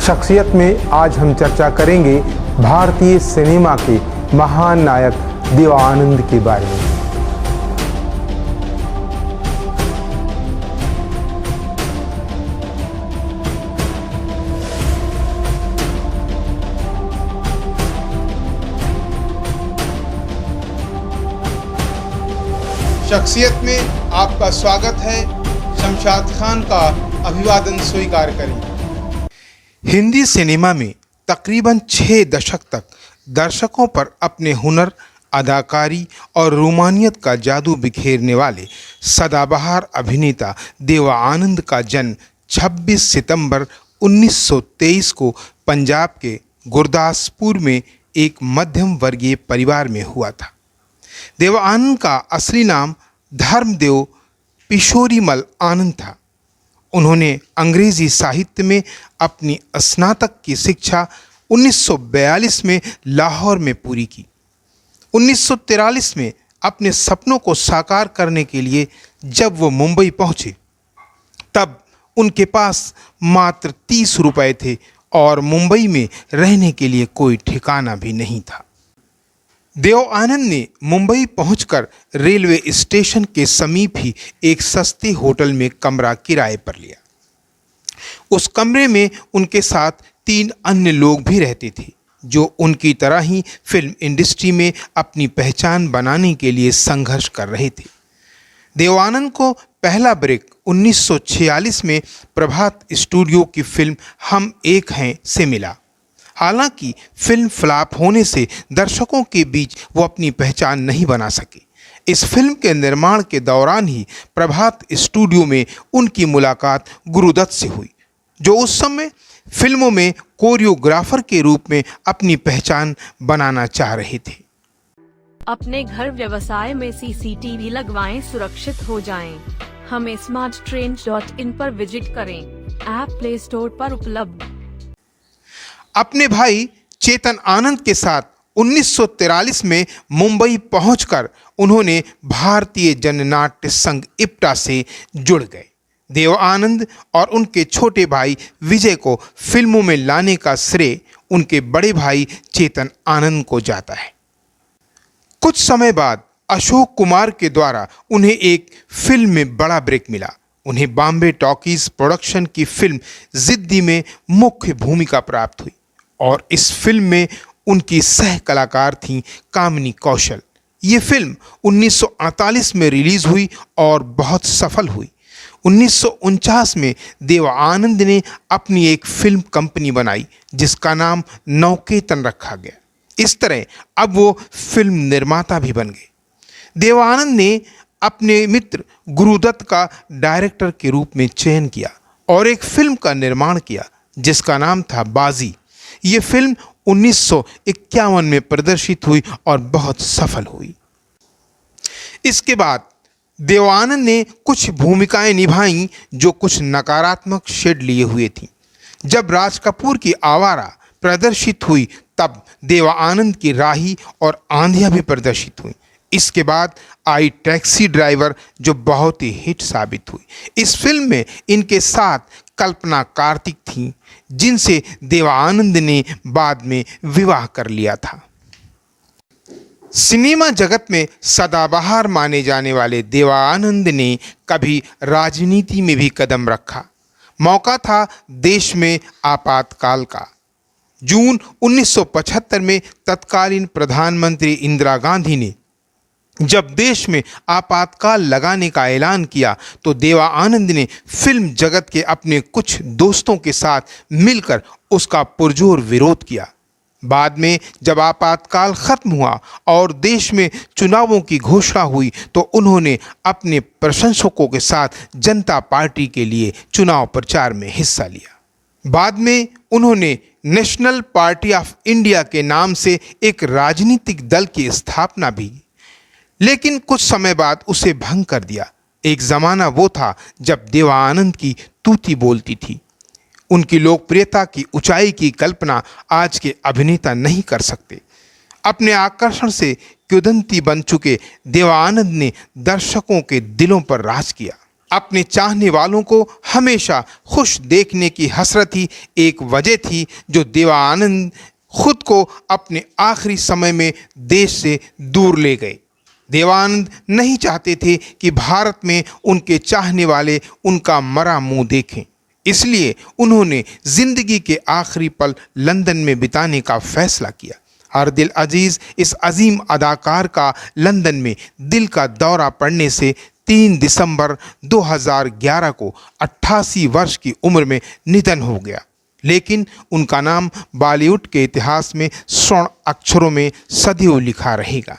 शख्सियत में आज हम चर्चा करेंगे भारतीय सिनेमा के महान नायक देव आनंद के बारे में। शख्सियत में आपका स्वागत है। शमशाद खान का अभिवादन स्वीकार करें। हिंदी सिनेमा में तकरीबन 6 दशक तक दर्शकों पर अपने हुनर, अदाकारी और रूमानियत का जादू बिखेरने वाले सदाबहार अभिनेता देव आनंद का जन्म 26 सितंबर 1923 को पंजाब के गुरदासपुर में एक मध्यम वर्गीय परिवार में हुआ था। देव आनंद का असली नाम धर्मदेव पिशोरीमल आनंद था। उन्होंने अंग्रेजी साहित्य में अपनी स्नातक की शिक्षा 1942 में लाहौर में पूरी की। 1943 में अपने सपनों को साकार करने के लिए जब वो मुंबई पहुंचे, तब उनके पास मात्र 30 रुपए थे और मुंबई में रहने के लिए कोई ठिकाना भी नहीं था। देव आनंद ने मुंबई पहुंचकर रेलवे स्टेशन के समीप ही एक सस्ते होटल में कमरा किराए पर लिया। उस कमरे में उनके साथ 3 अन्य लोग भी रहते थे जो उनकी तरह ही फिल्म इंडस्ट्री में अपनी पहचान बनाने के लिए संघर्ष कर रहे थे। देव आनंद को पहला ब्रेक 1946 में प्रभात स्टूडियो की फिल्म हम एक हैं से मिला। हालांकि फिल्म फ्लॉप होने से दर्शकों के बीच वो अपनी पहचान नहीं बना सके। इस फिल्म के निर्माण के दौरान ही प्रभात स्टूडियो में उनकी मुलाकात गुरुदत्त से हुई, जो उस समय फिल्मों में कोरियोग्राफर के रूप में अपनी पहचान बनाना चाह रहे थे। अपने घर व्यवसाय में CCTV लगवाएं, सुरक्षित हो जाएं। हमें smarttrains.in पर विजिट करें। ऐप प्ले स्टोर पर उपलब्ध। अपने भाई चेतन आनंद के साथ 1943 में मुंबई पहुंचकर उन्होंने भारतीय जननाट्य संघ इप्टा से जुड़ गए। देव आनंद और उनके छोटे भाई विजय को फिल्मों में लाने का श्रेय उनके बड़े भाई चेतन आनंद को जाता है। कुछ समय बाद अशोक कुमार के द्वारा उन्हें एक फिल्म में बड़ा ब्रेक मिला। उन्हें बॉम्बे टॉकीज प्रोडक्शन की फिल्म जिद्दी में मुख्य भूमिका प्राप्त हुई और इस फिल्म में उनकी सह कलाकार थीं कामिनी कौशल। ये फिल्म 1948 में रिलीज हुई और बहुत सफल हुई। 1949 में देव आनंद ने अपनी एक फिल्म कंपनी बनाई जिसका नाम नवकेतन रखा गया। इस तरह अब वो फिल्म निर्माता भी बन गए। देव आनंद ने अपने मित्र गुरुदत्त का डायरेक्टर के रूप में चयन किया और एक फिल्म का निर्माण किया जिसका नाम था बाजी। ये फिल्म 1951 में प्रदर्शित हुई और बहुत सफल हुई। इसके बाद देव आनंद ने कुछ भूमिकाएं निभाईं जो कुछ नकारात्मक शेड लिए हुए थीं। जब राज कपूर की आवारा प्रदर्शित हुई तब देव आनंद की राही और आंधियां भी प्रदर्शित हुई। इसके बाद आई टैक्सी ड्राइवर जो बहुत ही हिट साबित हुई। इस फिल्म में इनके साथ कल्पना कार्तिक थीं जिनसे देव आनंद ने बाद में विवाह कर लिया था। सिनेमा जगत में सदाबहार माने जाने वाले देव आनंद ने कभी राजनीति में भी कदम रखा। मौका था देश में आपातकाल का। जून 1975 में तत्कालीन प्रधानमंत्री इंदिरा गांधी ने जब देश में आपातकाल लगाने का ऐलान किया तो देव आनंद ने फिल्म जगत के अपने कुछ दोस्तों के साथ मिलकर उसका पुरजोर विरोध किया। बाद में जब आपातकाल खत्म हुआ और देश में चुनावों की घोषणा हुई तो उन्होंने अपने प्रशंसकों के साथ जनता पार्टी के लिए चुनाव प्रचार में हिस्सा लिया। बाद में उन्होंने नेशनल पार्टी ऑफ इंडिया के नाम से एक राजनीतिक दल की स्थापना भी, लेकिन कुछ समय बाद उसे भंग कर दिया। एक ज़माना वो था जब देव आनंद की तूती बोलती थी। उनकी लोकप्रियता की ऊंचाई की कल्पना आज के अभिनेता नहीं कर सकते। अपने आकर्षण से किंवदंती बन चुके देव आनंद ने दर्शकों के दिलों पर राज किया। अपने चाहने वालों को हमेशा खुश देखने की हसरत ही एक वजह थी जो देवानंद खुद को अपने आखिरी समय में देश से दूर ले गए। देवानंद नहीं चाहते थे कि भारत में उनके चाहने वाले उनका मरा मुंह देखें, इसलिए उन्होंने जिंदगी के आखिरी पल लंदन में बिताने का फैसला किया। अरदिल अजीज इस अजीम अदाकार का लंदन में दिल का दौरा पड़ने से 3 दिसंबर 2011 को 88 वर्ष की उम्र में निधन हो गया, लेकिन उनका नाम बॉलीवुड के इतिहास में स्वर्ण अक्षरों में सदियों लिखा रहेगा।